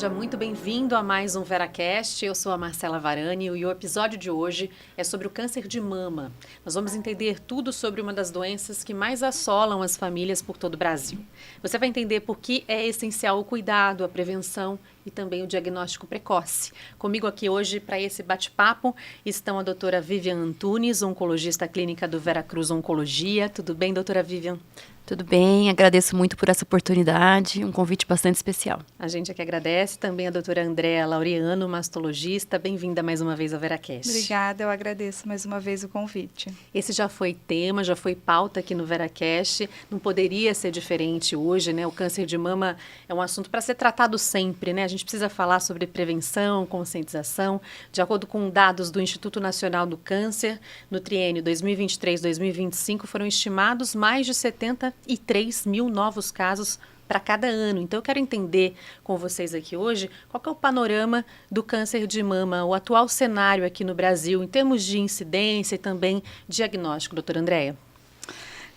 Seja muito bem-vindo a mais um VeraCast. Eu sou a Marcela Varani e o episódio de hoje é sobre o câncer de mama. Nós vamos entender tudo sobre uma das doenças que mais assolam as famílias por todo o Brasil. Você vai entender por que é essencial o cuidado, a prevenção e também o diagnóstico precoce. Comigo aqui hoje para esse bate-papo estão a doutora Vivian Antunes, oncologista clínica do Veracruz Oncologia. Tudo bem, doutora Vivian? Tudo bem, agradeço muito por essa oportunidade, um convite bastante especial. A gente é que agradece, também a doutora Andréa Laureano, mastologista, bem-vinda mais uma vez ao VeraCast. Obrigada, eu agradeço mais uma vez o convite. Esse já foi tema, já foi pauta aqui no VeraCast, não poderia ser diferente hoje, né? O câncer de mama é um assunto para ser tratado sempre, né? A gente precisa falar sobre prevenção, conscientização. De acordo com dados do Instituto Nacional do Câncer, no triênio 2023-2025 foram estimados mais de 73 mil novos casos para cada ano. Então, eu quero entender com vocês aqui hoje qual que é o panorama do câncer de mama, o atual cenário aqui no Brasil, em termos de incidência e também diagnóstico, doutora Andréa.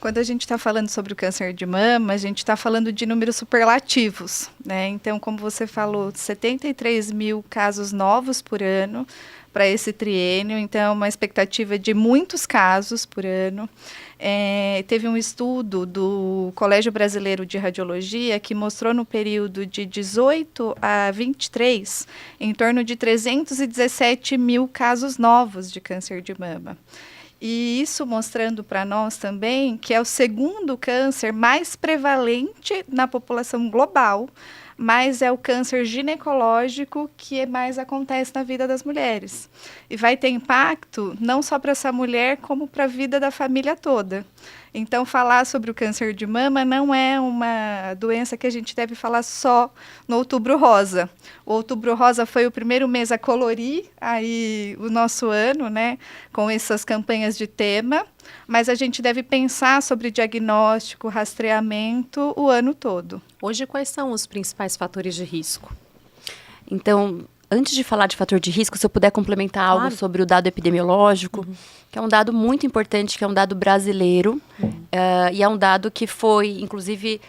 Quando a gente está falando sobre o câncer de mama, a gente está falando de números superlativos, né? Então, como você falou, 73 mil casos novos por ano para esse triênio, então uma expectativa de muitos casos por ano. Teve um estudo do Colégio Brasileiro de Radiologia que mostrou no período de 18 a 23, em torno de 317 mil casos novos de câncer de mama. E isso mostrando para nós também que é o segundo câncer mais prevalente na população global, mas é o câncer ginecológico que mais acontece na vida das mulheres. E vai ter impacto não só para essa mulher, como para a vida da família toda. Então, falar sobre o câncer de mama não é uma doença que a gente deve falar só no Outubro Rosa. O Outubro Rosa foi o primeiro mês a colorir aí o nosso ano, né, com essas campanhas de tema, mas a gente deve pensar sobre diagnóstico, rastreamento o ano todo. Hoje, quais são os principais fatores de risco? Então, antes de falar de fator de risco, se eu puder complementar algo sobre o dado epidemiológico, que é um dado muito importante, que é um dado brasileiro, e é um dado que foi, inclusive,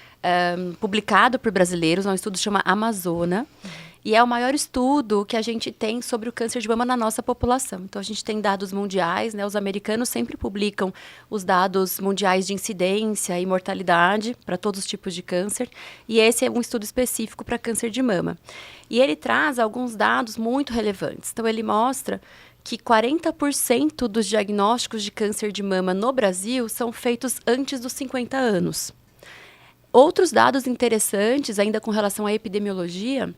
publicado por brasileiros, é um estudo que chama Amazona, e é o maior estudo que a gente tem sobre o câncer de mama na nossa população. Então, a gente tem dados mundiais, né? Os americanos sempre publicam os dados mundiais de incidência e mortalidade para todos os tipos de câncer. E esse é um estudo específico para câncer de mama. E ele traz alguns dados muito relevantes. Então, ele mostra que 40% dos diagnósticos de câncer de mama no Brasil são feitos antes dos 50 anos. Outros dados interessantes, ainda com relação à epidemiologia,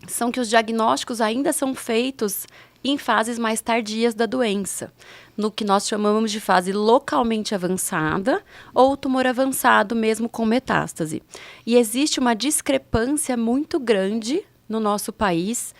são que os diagnósticos ainda são feitos em fases mais tardias da doença, no que nós chamamos de fase localmente avançada ou tumor avançado mesmo com metástase. E existe uma discrepância muito grande no nosso país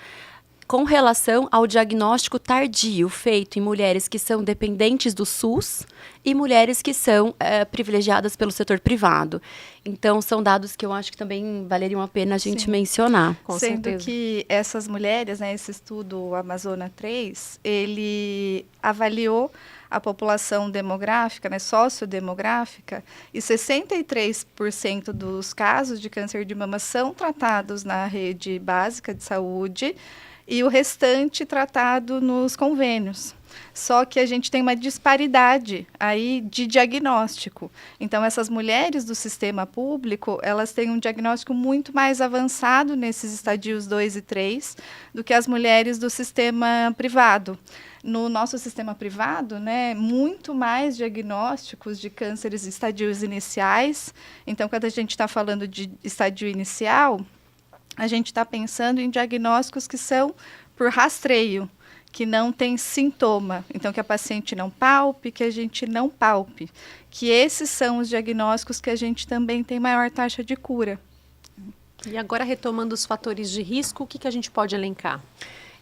com relação ao diagnóstico tardio feito em mulheres que são dependentes do SUS e mulheres que são privilegiadas pelo setor privado. Então, são dados que eu acho que também valeriam a pena a gente mencionar. Com Sendo certeza. que essas mulheres, né, esse estudo Amazona 3, ele avaliou a população demográfica, né, sociodemográfica, e 63% dos casos de câncer de mama são tratados na rede básica de saúde, e o restante tratado nos convênios. Só que a gente tem uma disparidade aí de diagnóstico. Então, essas mulheres do sistema público, elas têm um diagnóstico muito mais avançado nesses estadios 2 e 3 do que as mulheres do sistema privado. No nosso sistema privado, né, muito mais diagnósticos de cânceres em estadios iniciais. Então, quando a gente está falando de estadio inicial, a gente está pensando em diagnósticos que são por rastreio, que não tem sintoma. Então, que a paciente não palpe, que a gente não palpe. Que esses são os diagnósticos que a gente também tem maior taxa de cura. E agora, retomando os fatores de risco, o que a gente pode elencar?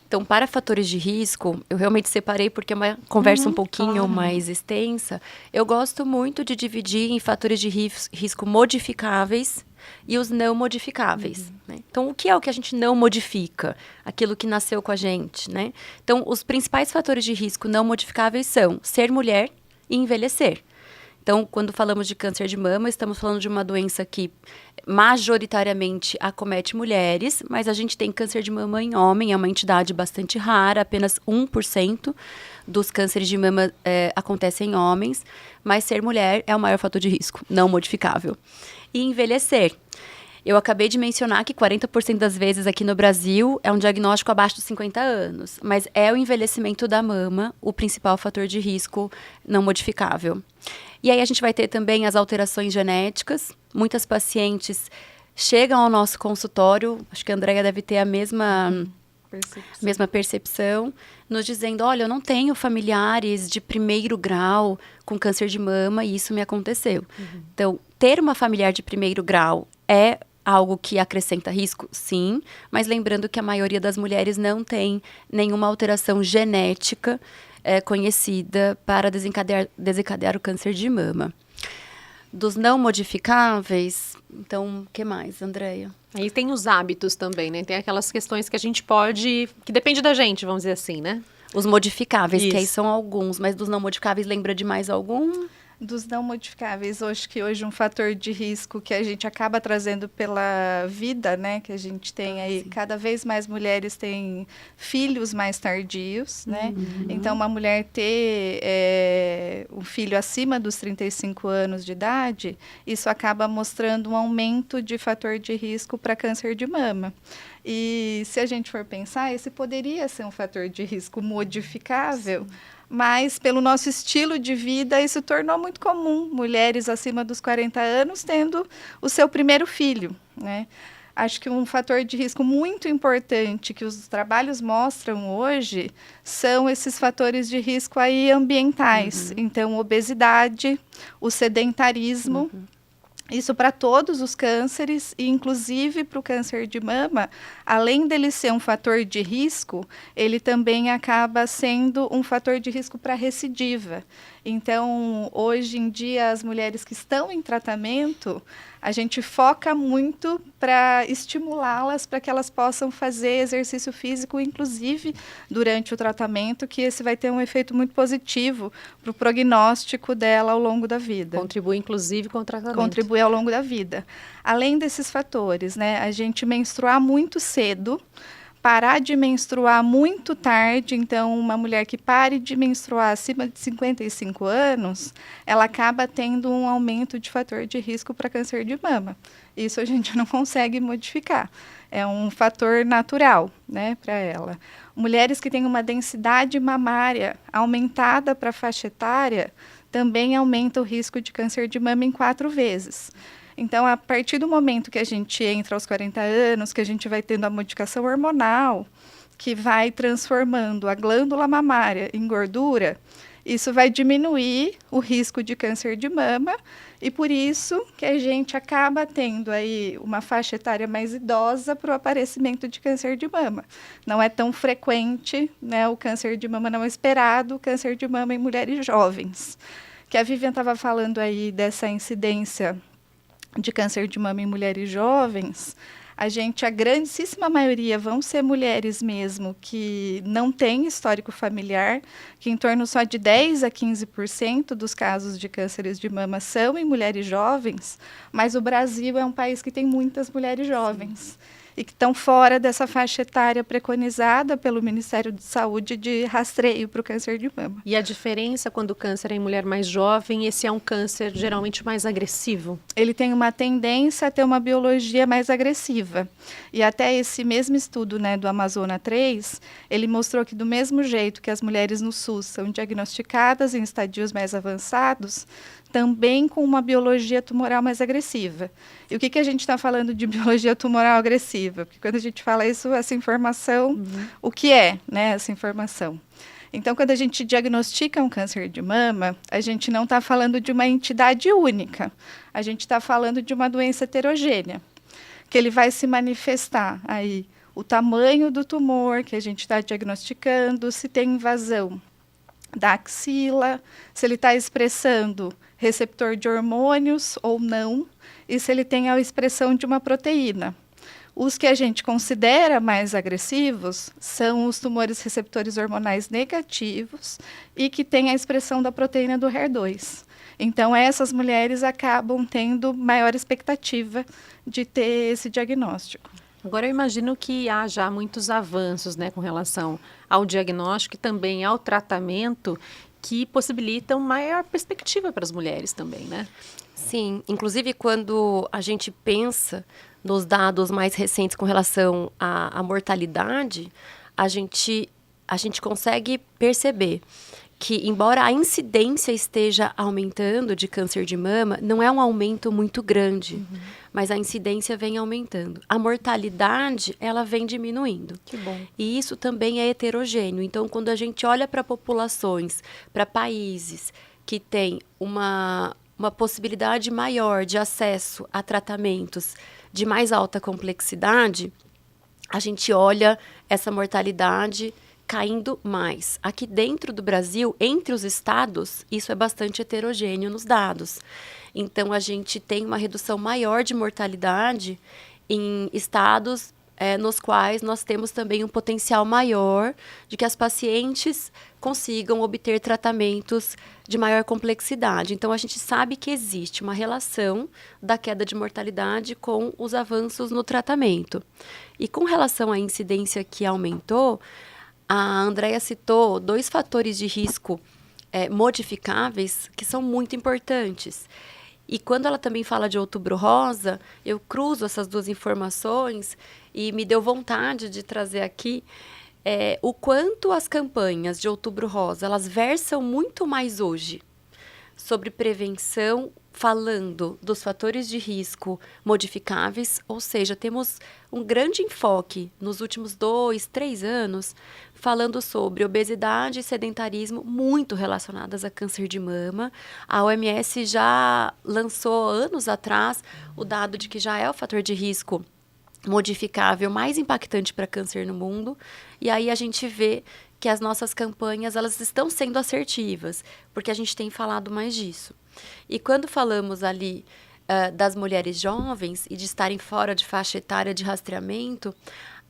Então, para fatores de risco, eu realmente separei porque é uma conversa um pouquinho mais extensa. Eu gosto muito de dividir em fatores de risco modificáveis e os não modificáveis. Né? Então, o que é o que a gente não modifica? Aquilo que nasceu com a gente, né? Então, os principais fatores de risco não modificáveis são ser mulher e envelhecer. Então, quando falamos de câncer de mama, estamos falando de uma doença que majoritariamente acomete mulheres, mas a gente tem câncer de mama em homem, é uma entidade bastante rara, apenas 1% dos cânceres de mama acontecem em homens, mas ser mulher é o maior fator de risco, não modificável. E envelhecer. Eu acabei de mencionar que 40% das vezes aqui no Brasil é um diagnóstico abaixo dos 50 anos, mas é o envelhecimento da mama o principal fator de risco não modificável. E aí a gente vai ter também as alterações genéticas. Muitas pacientes chegam ao nosso consultório, acho que a Andrea deve ter a mesma percepção, nos dizendo, olha, eu não tenho familiares de primeiro grau com câncer de mama e isso me aconteceu. Então, ter uma familiar de primeiro grau é algo que acrescenta risco? Sim, mas lembrando que a maioria das mulheres não tem nenhuma alteração genética conhecida para desencadear o câncer de mama. Dos não modificáveis, então, o que mais, Andrea? Aí tem os hábitos também, né? Tem aquelas questões que a gente pode... que depende da gente, vamos dizer assim, né? Os modificáveis, Isso. que aí são alguns, mas dos não modificáveis, lembra de mais algum? Dos não modificáveis, acho que hoje um fator de risco que a gente acaba trazendo pela vida, né, que a gente tem aí, cada vez mais mulheres têm filhos mais tardios, né? Então, uma mulher ter um filho acima dos 35 anos de idade, isso acaba mostrando um aumento de fator de risco para câncer de mama. E se a gente for pensar, esse poderia ser um fator de risco modificável, mas pelo nosso estilo de vida, isso tornou muito comum. Mulheres acima dos 40 anos tendo o seu primeiro filho, né? Acho que um fator de risco muito importante que os trabalhos mostram hoje são esses fatores de risco aí ambientais. Então, obesidade, o sedentarismo. Isso para todos os cânceres, e inclusive para o câncer de mama, além dele ser um fator de risco, ele também acaba sendo um fator de risco para recidiva. Então, hoje em dia, as mulheres que estão em tratamento, a gente foca muito para estimulá-las para que elas possam fazer exercício físico, inclusive durante o tratamento, que esse vai ter um efeito muito positivo para o prognóstico dela ao longo da vida. Contribui, inclusive, com o tratamento. Contribui ao longo da vida. Além desses fatores, né, a gente menstruar muito cedo, parar de menstruar muito tarde, então uma mulher que pare de menstruar acima de 55 anos, ela acaba tendo um aumento de fator de risco para câncer de mama. Isso a gente não consegue modificar. É um fator natural, né, para ela. Mulheres que têm uma densidade mamária aumentada para a faixa etária, também aumenta o risco de câncer de mama em 4 vezes. Então, a partir do momento que a gente entra aos 40 anos, que a gente vai tendo a modificação hormonal, que vai transformando a glândula mamária em gordura, isso vai diminuir o risco de câncer de mama, e por isso que a gente acaba tendo aí uma faixa etária mais idosa para o aparecimento de câncer de mama. Não é tão frequente, né, o câncer de mama não é esperado, o câncer de mama em mulheres jovens. Que a Vivian estava falando aí dessa incidência de câncer de mama em mulheres jovens, a grandíssima maioria vão ser mulheres mesmo que não têm histórico familiar, que em torno só de 10 a 15% dos casos de cânceres de mama são em mulheres jovens, mas o Brasil é um país que tem muitas mulheres jovens. E que estão fora dessa faixa etária preconizada pelo Ministério de Saúde de rastreio para o câncer de mama. E a diferença quando o câncer é em mulher mais jovem, esse é um câncer geralmente mais agressivo? Ele tem uma tendência a ter uma biologia mais agressiva. E até esse mesmo estudo, né, do Amazônia 3, ele mostrou que do mesmo jeito que as mulheres no SUS são diagnosticadas em estadios mais avançados, também com uma biologia tumoral mais agressiva. E o que a gente está falando de biologia tumoral agressiva? Porque quando a gente fala isso, essa informação, o que é, né, essa informação? Então, quando a gente diagnostica um câncer de mama, a gente não está falando de uma entidade única. A gente está falando de uma doença heterogênea, que ele vai se manifestar aí o tamanho do tumor que a gente está diagnosticando, se tem invasão da axila, se ele está expressando receptor de hormônios ou não, e se ele tem a expressão de uma proteína. Os que a gente considera mais agressivos são os tumores receptores hormonais negativos e que têm a expressão da proteína do HER2. Então, essas mulheres acabam tendo maior expectativa de ter esse diagnóstico. Agora, eu imagino que há já muitos avanços, né, com relação ao diagnóstico e também ao tratamento que possibilitam maior perspectiva para as mulheres também, né? Sim, inclusive quando a gente pensa nos dados mais recentes com relação à mortalidade, a gente consegue perceber que, embora a incidência esteja aumentando de câncer de mama, não é um aumento muito grande, mas a incidência vem aumentando. A mortalidade, ela vem diminuindo. Que bom. E isso também é heterogêneo. Então, quando a gente olha para populações, para países que têm uma possibilidade maior de acesso a tratamentos de mais alta complexidade, a gente olha essa mortalidade caindo mais. Aqui dentro do Brasil, entre os estados, isso é bastante heterogêneo nos dados. Então, a gente tem uma redução maior de mortalidade em estados nos quais nós temos também um potencial maior de que as pacientes consigam obter tratamentos de maior complexidade. Então, a gente sabe que existe uma relação da queda de mortalidade com os avanços no tratamento. E com relação à incidência que aumentou, a Andrea citou 2 fatores de risco modificáveis que são muito importantes. E quando ela também fala de Outubro Rosa, eu cruzo essas 2 informações e me deu vontade de trazer aqui o quanto as campanhas de Outubro Rosa, elas versam muito mais hoje sobre prevenção, falando dos fatores de risco modificáveis, ou seja, temos um grande enfoque nos últimos 2, 3 anos, falando sobre obesidade e sedentarismo muito relacionadas a câncer de mama. A OMS já lançou anos atrás o dado de que já é o fator de risco modificável mais impactante para câncer no mundo, e aí a gente vê que as nossas campanhas elas estão sendo assertivas, porque a gente tem falado mais disso. E quando falamos ali das mulheres jovens e de estarem fora de faixa etária de rastreamento,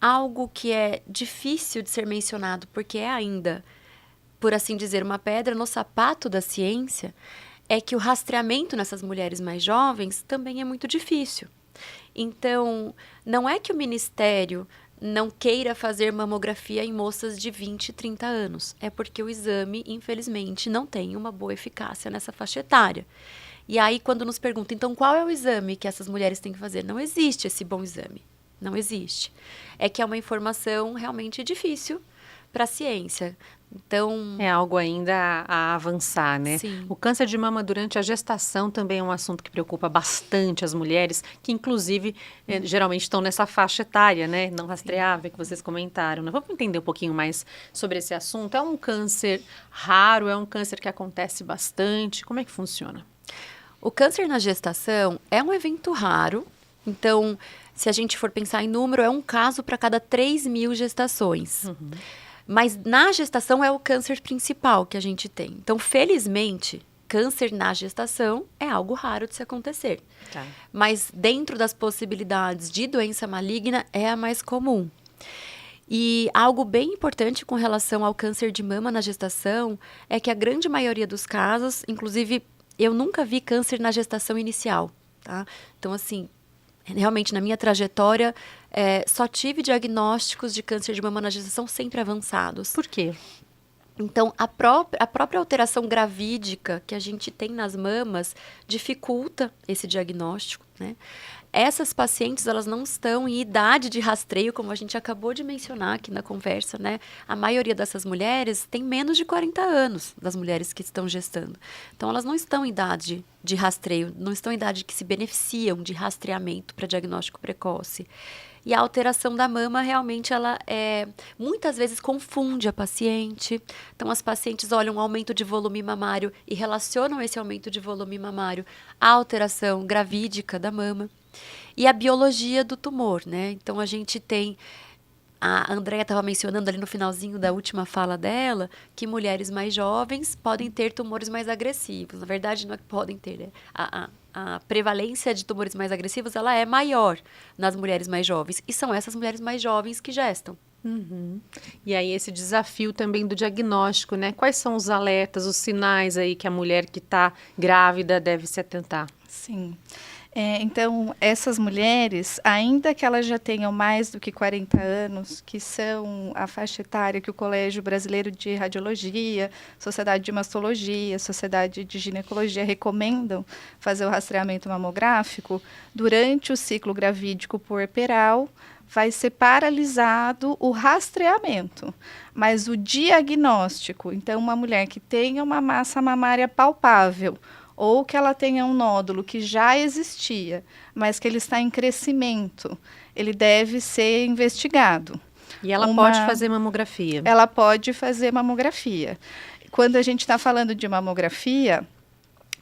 algo que é difícil de ser mencionado, porque é ainda, por assim dizer, uma pedra no sapato da ciência, é que o rastreamento nessas mulheres mais jovens também é muito difícil. Então, não é que o Ministério não queira fazer mamografia em moças de 20, 30 anos. É porque o exame, infelizmente, não tem uma boa eficácia nessa faixa etária. E aí, quando nos perguntam, então, qual é o exame que essas mulheres têm que fazer? Não existe esse bom exame. Não existe. É que é uma informação realmente difícil para a ciência. Então, é algo ainda a avançar, né? Sim. O câncer de mama durante a gestação também é um assunto que preocupa bastante as mulheres, que inclusive geralmente estão nessa faixa etária, né? Não rastreável, que vocês comentaram, né? Vamos entender um pouquinho mais sobre esse assunto. É um câncer raro? É um câncer que acontece bastante? Como é que funciona? O câncer na gestação é um evento raro. Então, se a gente for pensar em número, é um caso para cada 3.000 gestações. Uhum. Mas na gestação é o câncer principal que a gente tem. Então, felizmente, câncer na gestação é algo raro de se acontecer. Tá. Mas dentro das possibilidades de doença maligna é a mais comum. E algo bem importante com relação ao câncer de mama na gestação é que a grande maioria dos casos, inclusive eu nunca vi câncer na gestação inicial, tá? Então, assim, realmente na minha trajetória, só tive diagnósticos de câncer de mama na gestação sempre avançados. Por quê? Então, a própria alteração gravídica que a gente tem nas mamas dificulta esse diagnóstico, né? Essas pacientes, elas não estão em idade de rastreio, como a gente acabou de mencionar aqui na conversa, né? A maioria dessas mulheres tem menos de 40 anos, das mulheres que estão gestando. Então, elas não estão em idade de rastreio, não estão em idade que se beneficiam de rastreamento para diagnóstico precoce. E a alteração da mama, realmente, ela muitas vezes confunde a paciente. Então, as pacientes olham um aumento de volume mamário e relacionam esse aumento de volume mamário à alteração gravídica da mama. E a biologia do tumor, né? Então, a gente tem A Andréia estava mencionando ali no finalzinho da última fala dela que mulheres mais jovens podem ter tumores mais agressivos. Na verdade, não é que podem ter, né? A prevalência de tumores mais agressivos, ela é maior nas mulheres mais jovens. E são essas mulheres mais jovens que gestam. Uhum. E aí esse desafio também do diagnóstico, né? Quais são os alertas, os sinais aí que a mulher que está grávida deve se atentar? Sim. Então, essas mulheres, ainda que elas já tenham mais do que 40 anos, que são a faixa etária que o Colégio Brasileiro de Radiologia, Sociedade de Mastologia, Sociedade de Ginecologia recomendam fazer o rastreamento mamográfico, durante o ciclo gravídico puerperal, vai ser paralisado o rastreamento, mas o diagnóstico, então uma mulher que tenha uma massa mamária palpável, ou que ela tenha um nódulo que já existia, mas que ele está em crescimento, ele deve ser investigado. E ela pode fazer mamografia? Ela pode fazer mamografia. Quando a gente está falando de mamografia,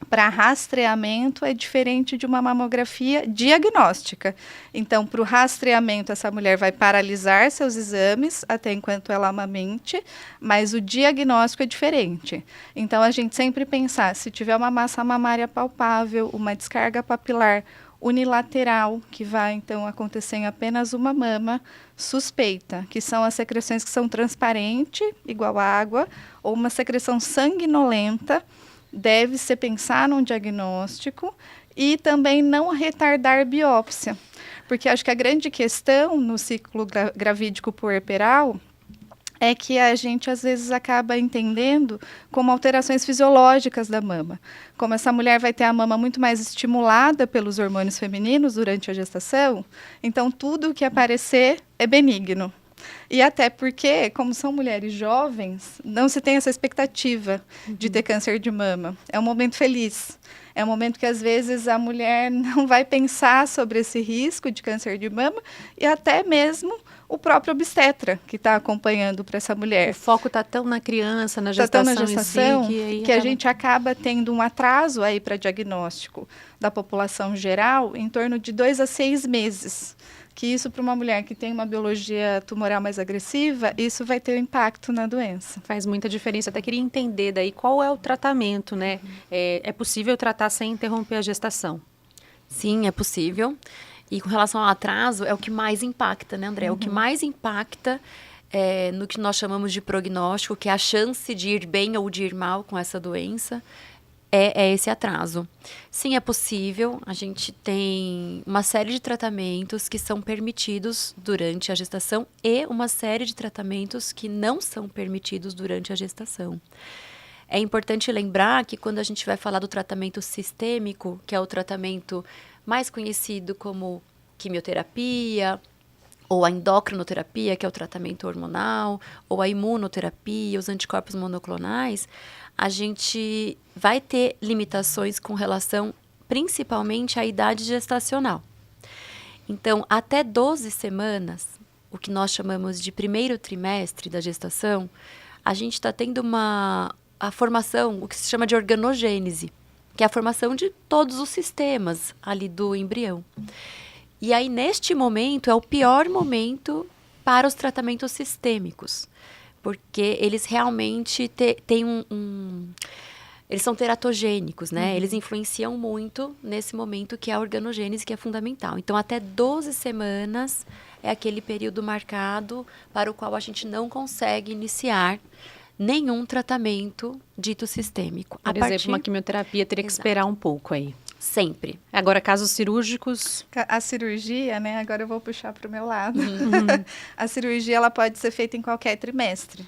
para rastreamento é diferente de uma mamografia diagnóstica. Então, para o rastreamento, essa mulher vai paralisar seus exames até enquanto ela amamente, mas o diagnóstico é diferente. Então, a gente sempre pensar, se tiver uma massa mamária palpável, uma descarga papilar unilateral, que vai, então, acontecer em apenas uma mama, suspeita, que são as secreções que são transparentes, igual a água, ou uma secreção sanguinolenta, deve-se pensar num diagnóstico e também não retardar biópsia. Porque acho que a grande questão no ciclo gravídico puerperal é que a gente, às vezes, acaba entendendo como alterações fisiológicas da mama. Como essa mulher vai ter a mama muito mais estimulada pelos hormônios femininos durante a gestação, então tudo o que aparecer é benigno. E até porque, como são mulheres jovens, não se tem essa expectativa de ter câncer de mama. É um momento feliz. É um momento que, às vezes, a mulher não vai pensar sobre esse risco de câncer de mama e até mesmo o próprio obstetra que está acompanhando para essa mulher. O foco está tão na criança, na gestação, que a gente acaba tendo um atraso aí para diagnóstico da população geral em torno de 2 a 6 meses. Que isso, para uma mulher que tem uma biologia tumoral mais agressiva, isso vai ter um impacto na doença. Faz muita diferença. Até queria entender daí qual é o tratamento, né? É possível tratar sem interromper a gestação? Sim, é possível. E com relação ao atraso, é o que mais impacta, né, André? O que mais impacta no que nós chamamos de prognóstico, que é a chance de ir bem ou de ir mal com essa doença, é esse atraso. Sim, é possível. A gente tem uma série de tratamentos que são permitidos durante a gestação e uma série de tratamentos que não são permitidos durante a gestação. É importante lembrar que quando a gente vai falar do tratamento sistêmico, que é o tratamento mais conhecido como quimioterapia, ou a endocrinoterapia, que é o tratamento hormonal, ou a imunoterapia, os anticorpos monoclonais, a gente vai ter limitações com relação principalmente à idade gestacional. Então, até 12 semanas, o que nós chamamos de primeiro trimestre da gestação, a gente está tendo a formação, o que se chama de organogênese, que é a formação de todos os sistemas ali do embrião. E aí, neste momento, é o pior momento para os tratamentos sistêmicos, porque eles realmente têm eles são teratogênicos, né? Eles influenciam muito nesse momento que é a organogênese, que é fundamental. Então, até 12 semanas é aquele período marcado para o qual a gente não consegue iniciar nenhum tratamento dito sistêmico. Por exemplo, uma quimioterapia teria que esperar um pouco aí. Sempre. Agora, casos cirúrgicos... A cirurgia, né? Agora eu vou puxar para o meu lado. A cirurgia, ela pode ser feita em qualquer trimestre,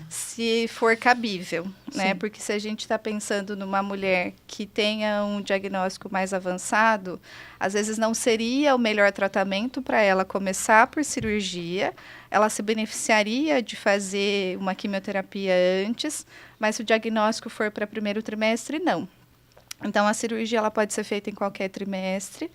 se for cabível, né? Porque se a gente está pensando numa mulher que tenha um diagnóstico mais avançado, às vezes não seria o melhor tratamento para ela começar por cirurgia. Ela se beneficiaria de fazer uma quimioterapia antes, mas se o diagnóstico for para primeiro trimestre, não. Então, a cirurgia ela pode ser feita em qualquer trimestre.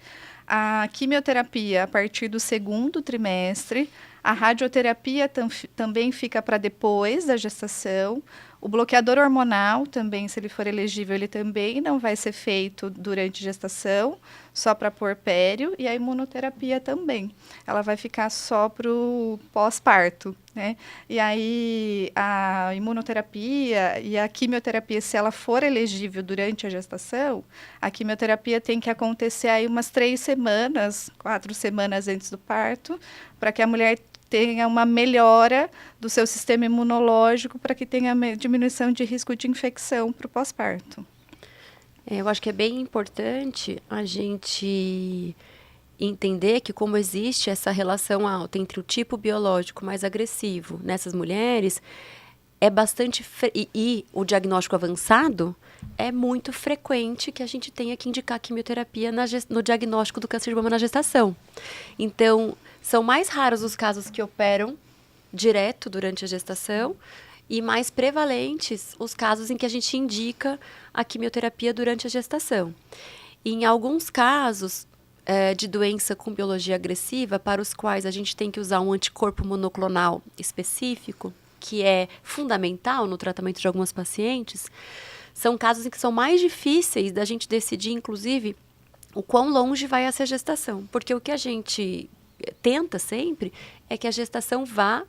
A quimioterapia a partir do segundo trimestre. A radioterapia também fica para depois da gestação. O bloqueador hormonal também, se ele for elegível, ele também não vai ser feito durante gestação, só para puerpério, e a imunoterapia também. Ela vai ficar só para o pós-parto, né? E aí a imunoterapia e a quimioterapia, se ela for elegível durante a gestação, a quimioterapia tem que acontecer aí umas 3 semanas, 4 semanas antes do parto, para que a mulher tenha uma melhora do seu sistema imunológico, para que tenha diminuição de risco de infecção para o pós-parto. Eu acho que é bem importante a gente entender que, como existe essa relação alta entre o tipo biológico mais agressivo nessas mulheres, é bastante e o diagnóstico avançado, é muito frequente que a gente tenha que indicar quimioterapia no diagnóstico do câncer de mama na gestação. Então, são mais raros os casos que operam direto durante a gestação e mais prevalentes os casos em que a gente indica a quimioterapia durante a gestação. E em alguns casos de doença com biologia agressiva, para os quais a gente tem que usar um anticorpo monoclonal específico, que é fundamental no tratamento de algumas pacientes, são casos em que são mais difíceis da gente decidir, inclusive, o quão longe vai essa gestação. Porque o que a gente tenta sempre é que a gestação vá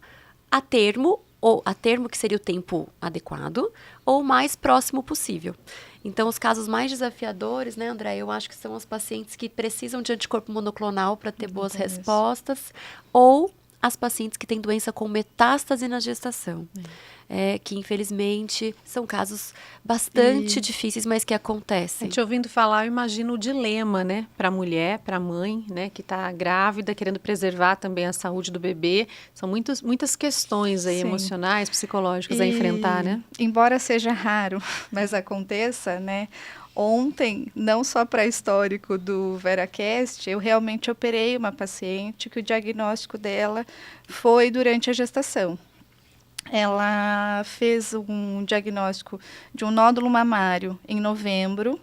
a termo, ou a termo que seria o tempo adequado, ou o mais próximo possível. Então, os casos mais desafiadores, né, André, eu acho que são as pacientes que precisam de anticorpo monoclonal para ter boas respostas, ou as pacientes que têm doença com metástase na gestação. Que infelizmente são casos bastante difíceis, mas que acontecem. Te ouvindo falar, eu imagino o dilema, né, para a mulher, para a mãe, né, que está grávida, querendo preservar também a saúde do bebê. São muitas questões aí emocionais, psicológicas a enfrentar, né? Embora seja raro, mas aconteça, né? Ontem, não só para histórico do VeraCast, eu realmente operei uma paciente que o diagnóstico dela foi durante a gestação. Ela fez um diagnóstico de um nódulo mamário em novembro.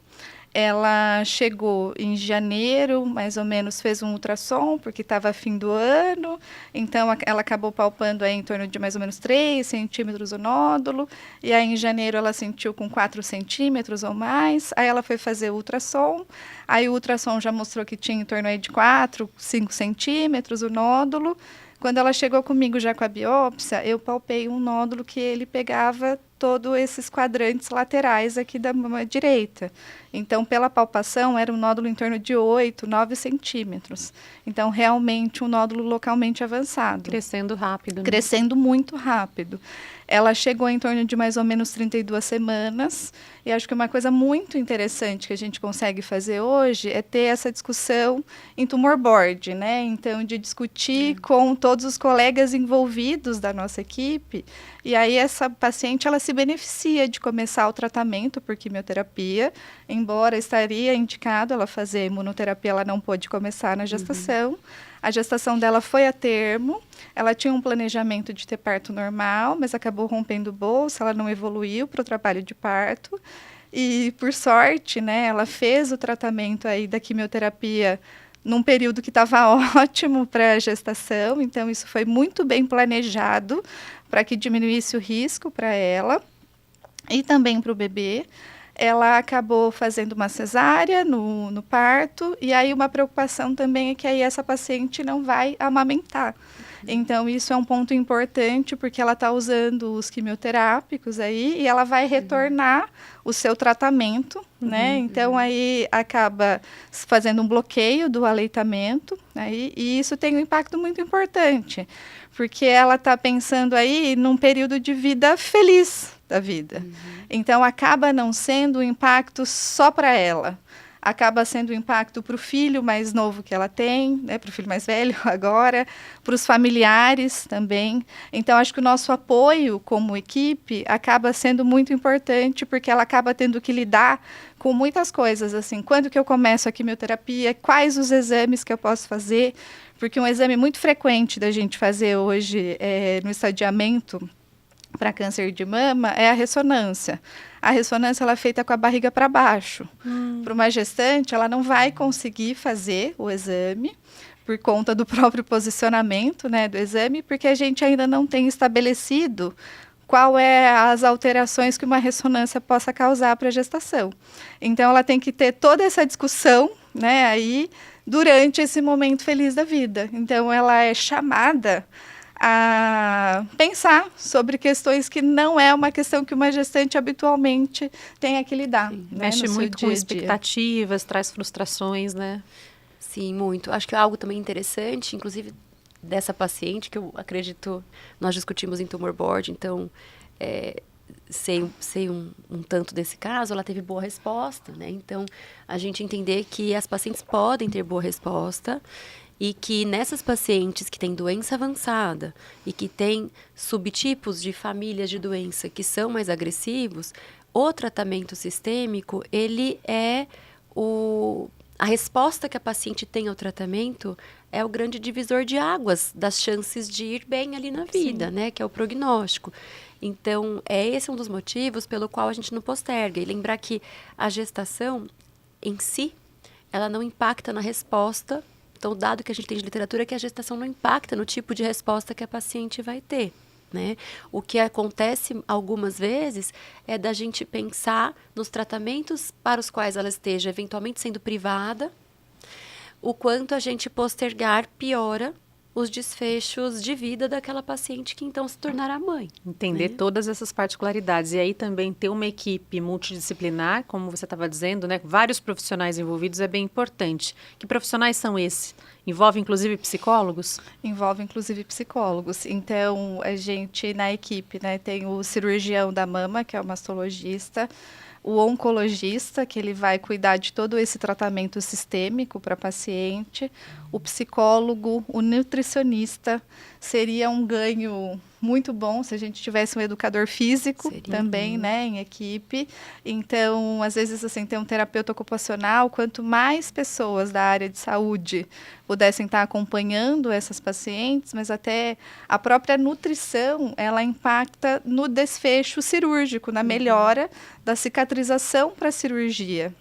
Ela chegou em janeiro, mais ou menos, fez um ultrassom, porque estava fim do ano. Então, ela acabou palpando aí em torno de mais ou menos 3 centímetros o nódulo. E aí, em janeiro, ela sentiu com 4 centímetros ou mais. Aí, ela foi fazer o ultrassom. Aí, o ultrassom já mostrou que tinha em torno aí de 4, 5 centímetros o nódulo. Quando ela chegou comigo já com a biópsia, eu palpei um nódulo que ele pegava todos esses quadrantes laterais aqui da mama direita. Então, pela palpação, era um nódulo em torno de 8, 9 centímetros. Então, realmente, um nódulo localmente avançado. Crescendo rápido. Né? Crescendo muito rápido. Ela chegou em torno de mais ou menos 32 semanas. E acho que uma coisa muito interessante que a gente consegue fazer hoje é ter essa discussão em tumor board, né? Então, de discutir com todos os colegas envolvidos da nossa equipe. E aí, essa paciente, ela se beneficia de começar o tratamento por quimioterapia, embora estaria indicado ela fazer imunoterapia, ela não pôde começar na gestação. A gestação dela foi a termo, ela tinha um planejamento de ter parto normal, mas acabou rompendo o bolso, ela não evoluiu para o trabalho de parto. E, por sorte, né, ela fez o tratamento aí da quimioterapia num período que estava ótimo para a gestação, então isso foi muito bem planejado para que diminuísse o risco para ela e também para o bebê. Ela acabou fazendo uma cesárea no parto, e aí uma preocupação também é que aí essa paciente não vai amamentar. Então, isso é um ponto importante, porque ela está usando os quimioterápicos aí, e ela vai retornar o seu tratamento, né? Então, aí acaba fazendo um bloqueio do aleitamento, aí, e isso tem um impacto muito importante, porque ela está pensando aí num período de vida feliz da vida. Então, acaba não sendo um impacto só para ela. Acaba sendo um impacto para o filho mais novo que ela tem, né, para o filho mais velho agora, para os familiares também. Então, acho que o nosso apoio como equipe acaba sendo muito importante, porque ela acaba tendo que lidar com muitas coisas, assim, quando que eu começo a quimioterapia, quais os exames que eu posso fazer, porque um exame muito frequente da gente fazer hoje no estadiamento para câncer de mama é a ressonância. A ressonância ela é feita com a barriga para baixo. Para uma gestante, ela não vai conseguir fazer o exame por conta do próprio posicionamento, né, do exame, porque a gente ainda não tem estabelecido qual é as alterações que uma ressonância possa causar para a gestação. Então, ela tem que ter toda essa discussão, né, aí, durante esse momento feliz da vida. Então, ela é chamada a pensar sobre questões que não é uma questão que uma gestante habitualmente tenha que lidar. Né, mexe muito com dia a dia. expectativas, traz frustrações, né? Sim, muito. Acho que é algo também interessante, inclusive dessa paciente, que eu acredito, nós discutimos em tumor board, então sei um tanto desse caso, ela teve boa resposta, né? Então, a gente entender que as pacientes podem ter boa resposta e que nessas pacientes que têm doença avançada e que têm subtipos de famílias de doença que são mais agressivos, o tratamento sistêmico, ele é a resposta que a paciente tem ao tratamento é o grande divisor de águas das chances de ir bem ali na vida, né? Que é o prognóstico. Então, esse um dos motivos pelo qual a gente não posterga. E lembrar que a gestação em si, ela não impacta na resposta. Então, o dado que a gente tem de literatura é que a gestação não impacta no tipo de resposta que a paciente vai ter. Né? O que acontece algumas vezes é da gente pensar nos tratamentos para os quais ela esteja eventualmente sendo privada, o quanto a gente postergar piora os desfechos de vida daquela paciente que então se tornará mãe. Entender né? todas essas particularidades. E aí também ter uma equipe multidisciplinar, como você estava dizendo, né? Vários profissionais envolvidos é bem importante. Que profissionais são esses? Envolve inclusive psicólogos? Envolve inclusive psicólogos. Então, a gente na equipe, né, tem o cirurgião da mama, que é o mastologista, o oncologista, que ele vai cuidar de todo esse tratamento sistêmico para paciente, o psicólogo, o nutricionista. Seria um ganho muito bom se a gente tivesse um educador físico também, né, em equipe. Então, às vezes, assim, ter um terapeuta ocupacional, quanto mais pessoas da área de saúde pudessem estar acompanhando essas pacientes, mas até a própria nutrição, ela impacta no desfecho cirúrgico, na melhora da cicatrização para a cirurgia.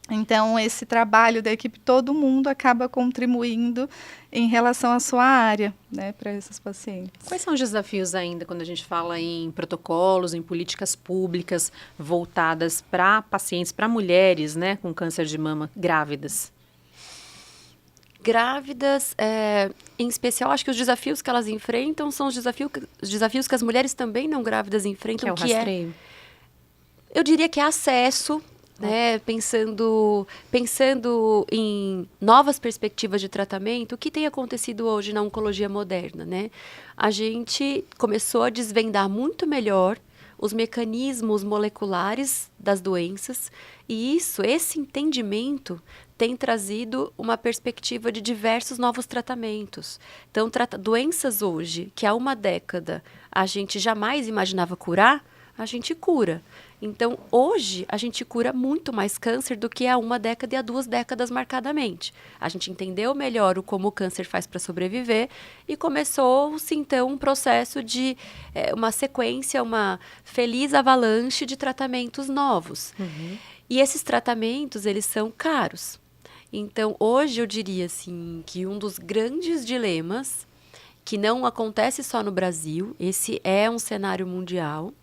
Então, esse trabalho da equipe, todo mundo acaba contribuindo em relação à sua área, né, para essas pacientes. Quais são os desafios ainda quando a gente fala em protocolos, em políticas públicas voltadas para pacientes, para mulheres, né, com câncer de mama grávidas? Grávidas, em especial, acho que os desafios que elas enfrentam são os desafios que as mulheres também não grávidas enfrentam, Que é o rastreio? Eu diria que é acesso, né? Pensando em novas perspectivas de tratamento, o que tem acontecido hoje na oncologia moderna, né? A gente começou a desvendar muito melhor os mecanismos moleculares das doenças e esse entendimento tem trazido uma perspectiva de diversos novos tratamentos. Então, doenças hoje que há uma década a gente jamais imaginava curar, a gente cura. Então, hoje, a gente cura muito mais câncer do que há uma década e há 2 décadas marcadamente. A gente entendeu melhor como o câncer faz para sobreviver e começou-se, então, um processo de uma sequência, uma feliz avalanche de tratamentos novos. E esses tratamentos, eles são caros. Então, hoje, eu diria assim, que um dos grandes dilemas, que não acontece só no Brasil, esse é um cenário mundial,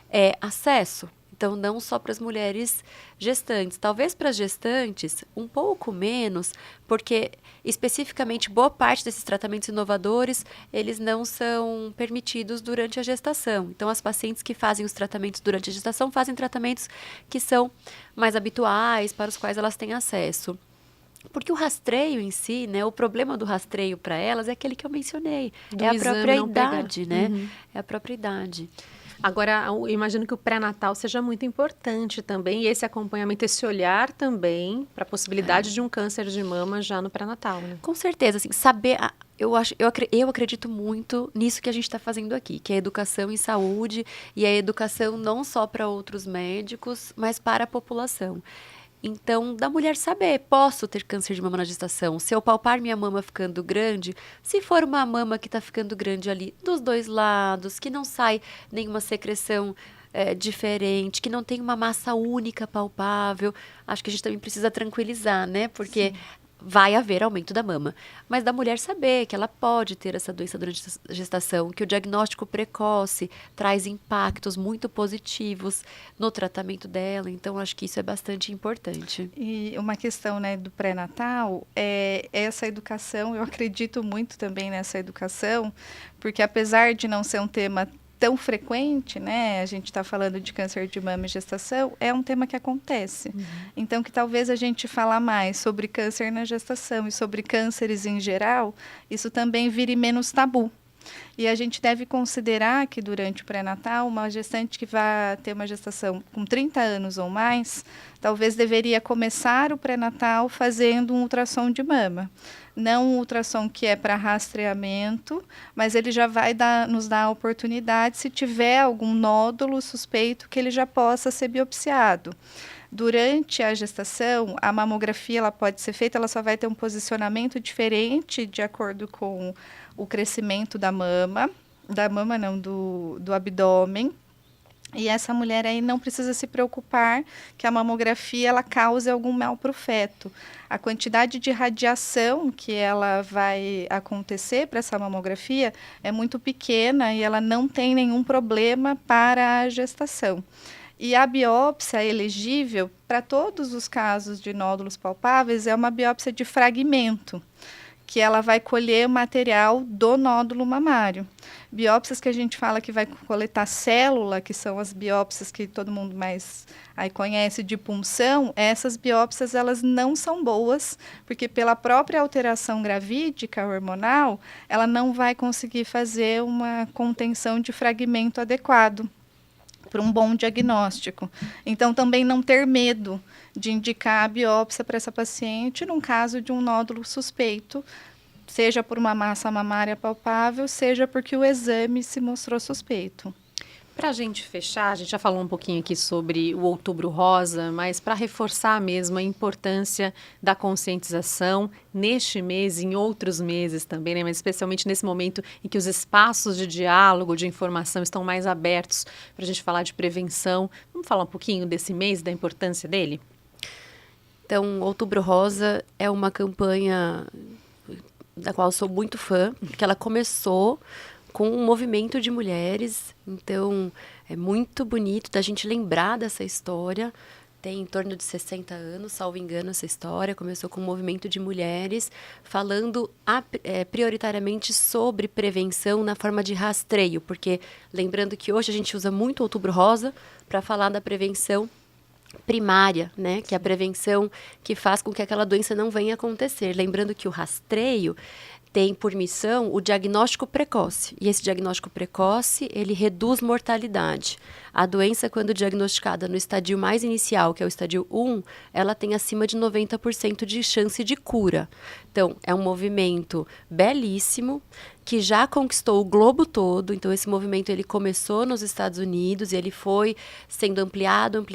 é acesso. Então, não só para as mulheres gestantes. Talvez para as gestantes, um pouco menos, porque, especificamente, boa parte desses tratamentos inovadores, eles não são permitidos durante a gestação. Então, as pacientes que fazem os tratamentos durante a gestação fazem tratamentos que são mais habituais, para os quais elas têm acesso. Porque o rastreio em si, né, o problema do rastreio para elas é aquele que eu mencionei. É a própria idade, né? É a própria idade. Agora, eu imagino que o pré-natal seja muito importante também, e esse acompanhamento, esse olhar também para a possibilidade de um câncer de mama já no pré-natal, né? Com certeza, assim, saber... Eu acredito muito nisso que a gente está fazendo aqui, que é a educação em saúde e a educação não só para outros médicos, mas para a população. Então, da mulher saber, posso ter câncer de mama na gestação? Se eu palpar minha mama ficando grande, se for uma mama que está ficando grande ali dos 2 lados, que não sai nenhuma secreção diferente, que não tem uma massa única palpável, acho que a gente também precisa tranquilizar, né? Porque vai haver aumento da mama. Mas da mulher saber que ela pode ter essa doença durante a gestação, que o diagnóstico precoce traz impactos muito positivos no tratamento dela. Então, acho que isso é bastante importante. E uma questão, né, do pré-natal é essa educação. Eu acredito muito também nessa educação, porque apesar de não ser um tema tão frequente, né? A gente está falando de câncer de mama e gestação, é um tema que acontece. Então, que talvez a gente falar mais sobre câncer na gestação e sobre cânceres em geral, isso também vire menos tabu. E a gente deve considerar que durante o pré-natal, uma gestante que vai ter uma gestação com 30 anos ou mais, talvez deveria começar o pré-natal fazendo um ultrassom de mama. Não um ultrassom que é para rastreamento, mas ele já vai nos dar a oportunidade, se tiver algum nódulo suspeito, que ele já possa ser biopsiado. Durante a gestação, a mamografia ela pode ser feita, ela só vai ter um posicionamento diferente de acordo com o crescimento da mama não, do abdômen. E essa mulher aí não precisa se preocupar que a mamografia ela cause algum mal para o feto. A quantidade de radiação que ela vai acontecer para essa mamografia é muito pequena e ela não tem nenhum problema para a gestação. E a biópsia elegível para todos os casos de nódulos palpáveis é uma biópsia de fragmento, que ela vai colher o material do nódulo mamário. Biópsias que a gente fala que vai coletar célula, que são as biópsias que todo mundo mais aí conhece de punção, essas biópsias elas não são boas, porque pela própria alteração gravídica hormonal, ela não vai conseguir fazer uma contenção de fragmento adequado para um bom diagnóstico. Então, também não ter medo de indicar a biópsia para essa paciente num caso de um nódulo suspeito, seja por uma massa mamária palpável, seja porque o exame se mostrou suspeito. Para a gente fechar, a gente já falou um pouquinho aqui sobre o Outubro Rosa, mas para reforçar mesmo a importância da conscientização neste mês e em outros meses também, né? Mas especialmente nesse momento em que os espaços de diálogo, de informação estão mais abertos para a gente falar de prevenção. Vamos falar um pouquinho desse mês, da importância dele? Então, Outubro Rosa é uma campanha da qual eu sou muito fã, porque ela começou com um movimento de mulheres, então é muito bonito da gente lembrar dessa história. Tem em torno de 60 anos, salvo engano, essa história. Começou com um movimento de mulheres falando prioritariamente sobre prevenção na forma de rastreio, porque lembrando que hoje a gente usa muito Outubro Rosa para falar da prevenção primária, né? Que é a prevenção que faz com que aquela doença não venha acontecer. Lembrando que o rastreio tem por missão o diagnóstico precoce. E esse diagnóstico precoce, ele reduz mortalidade. A doença, quando diagnosticada no estadio mais inicial, que é o estadio 1, ela tem acima de 90% de chance de cura. Então, é um movimento belíssimo, que já conquistou o globo todo. Então, esse movimento ele começou nos Estados Unidos e ele foi sendo ampliado.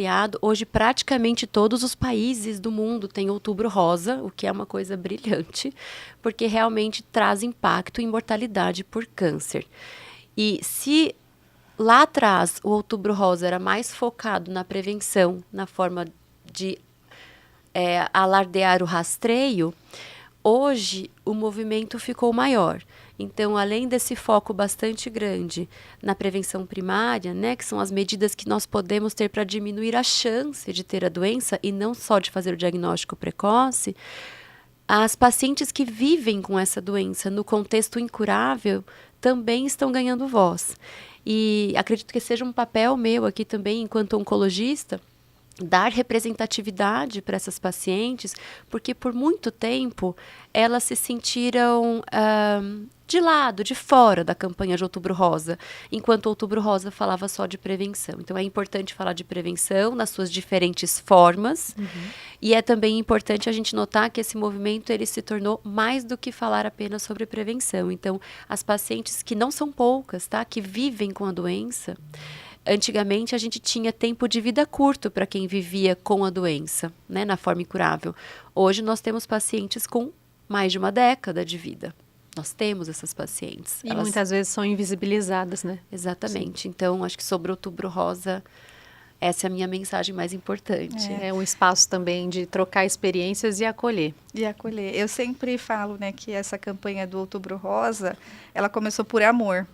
Hoje, praticamente todos os países do mundo têm Outubro Rosa, o que é uma coisa brilhante, porque realmente traz impacto em mortalidade por câncer. E se lá atrás o Outubro Rosa era mais focado na prevenção, na forma de alardear o rastreio, hoje o movimento ficou maior. Então, além desse foco bastante grande na prevenção primária, né, que são as medidas que nós podemos ter para diminuir a chance de ter a doença e não só de fazer o diagnóstico precoce, as pacientes que vivem com essa doença no contexto incurável também estão ganhando voz. E acredito que seja um papel meu aqui também, enquanto oncologista, dar representatividade para essas pacientes, porque por muito tempo elas se sentiram de lado, de fora da campanha de Outubro Rosa, enquanto Outubro Rosa falava só de prevenção. Então, é importante falar de prevenção nas suas diferentes formas, e é também importante a gente notar que esse movimento ele se tornou mais do que falar apenas sobre prevenção. Então, as pacientes que não são poucas, tá, que vivem com a doença, antigamente a gente tinha tempo de vida curto para quem vivia com a doença, né, na forma incurável. Hoje nós temos pacientes com mais de uma década de vida. Nós temos essas pacientes. E muitas vezes são invisibilizadas, né? Exatamente. Sim. Então, acho que sobre Outubro Rosa essa é a minha mensagem mais importante. É um espaço também de trocar experiências e acolher. E acolher. Eu sempre falo, né, que essa campanha do Outubro Rosa, ela começou por amor.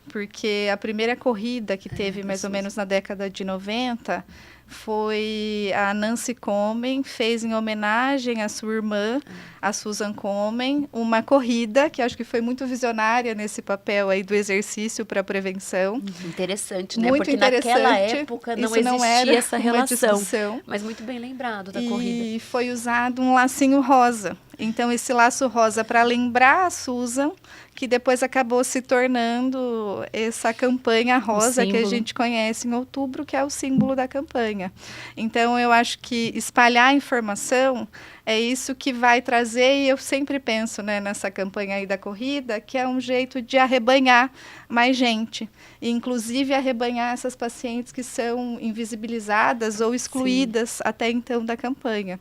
Porque a primeira corrida que teve mais ou menos na década de 90 foi a Nancy Komen, fez em homenagem à sua irmã, a Susan Komen, uma corrida que acho que foi muito visionária nesse papel aí do exercício para prevenção. Interessante, né? Muito Porque interessante. naquela época não existia essa relação. Mas muito bem lembrado da corrida. E foi usado um lacinho rosa. Então, esse laço rosa para lembrar a Susan, que depois acabou se tornando essa campanha rosa que a gente conhece em outubro, que é o símbolo da campanha. Então, eu acho que espalhar a informação é isso que vai trazer, e eu sempre penso, né, nessa campanha aí da corrida, que é um jeito de arrebanhar mais gente, e inclusive arrebanhar essas pacientes que são invisibilizadas ou excluídas até então da campanha.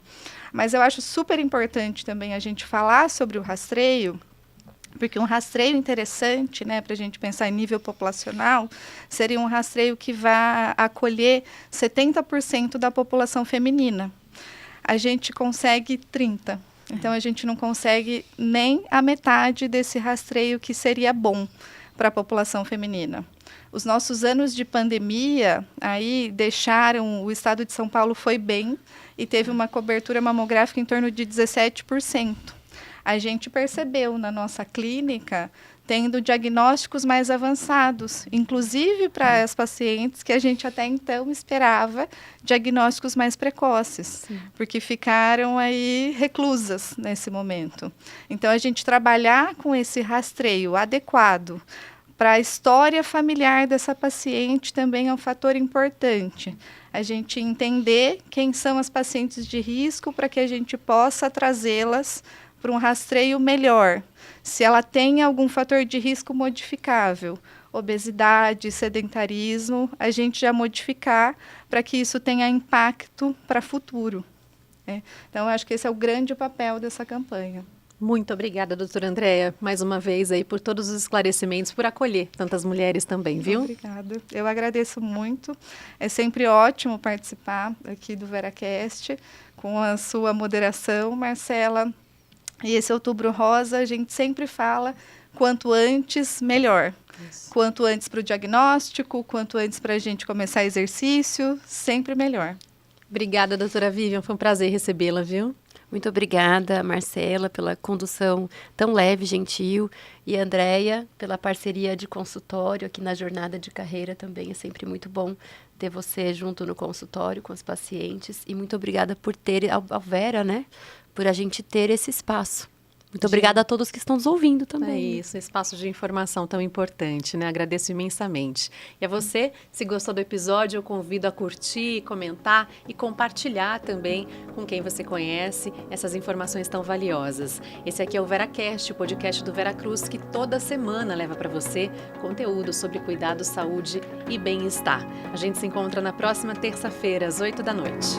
Mas eu acho super importante também a gente falar sobre o rastreio, porque um rastreio interessante, né, para a gente pensar em nível populacional, seria um rastreio que vai acolher 70% da população feminina. A gente consegue 30%. Então, a gente não consegue nem a metade desse rastreio que seria bom para a população feminina. Os nossos anos de pandemia aí deixaram, o estado de São Paulo foi bem e teve uma cobertura mamográfica em torno de 17%. A gente percebeu na nossa clínica tendo diagnósticos mais avançados, inclusive para as pacientes que a gente até então esperava diagnósticos mais precoces, porque ficaram aí reclusas nesse momento. Então, a gente trabalhar com esse rastreio adequado para a história familiar dessa paciente também é um fator importante. A gente entender quem são as pacientes de risco para que a gente possa trazê-las para um rastreio melhor. Se ela tem algum fator de risco modificável, obesidade, sedentarismo, a gente já modificar para que isso tenha impacto para o futuro. Né? Então, eu acho que esse é o grande papel dessa campanha. Muito obrigada, doutora Andréa, mais uma vez aí por todos os esclarecimentos, por acolher tantas mulheres também, viu? Obrigada. Eu agradeço muito. É sempre ótimo participar aqui do VeraCast com a sua moderação, Marcela. E esse Outubro Rosa, a gente sempre fala quanto antes, melhor. Isso. Quanto antes para o diagnóstico, quanto antes para a gente começar exercício, sempre melhor. Obrigada, doutora Vivian, foi um prazer recebê-la, viu? Muito obrigada, Marcela, pela condução tão leve, gentil. E Andréia, pela parceria de consultório aqui na jornada de carreira também. É sempre muito bom ter você junto no consultório com os pacientes. E muito obrigada por ter, ao Vera, né? Por a gente ter esse espaço. Muito obrigada a todos que estão nos ouvindo também. É isso, espaço de informação tão importante, né? Agradeço imensamente. E a você, se gostou do episódio, eu convido a curtir, comentar e compartilhar também com quem você conhece essas informações tão valiosas. Esse aqui é o VeraCast, o podcast do Veracruz, que toda semana leva para você conteúdo sobre cuidado, saúde e bem-estar. A gente se encontra na próxima terça-feira, às 8 da noite.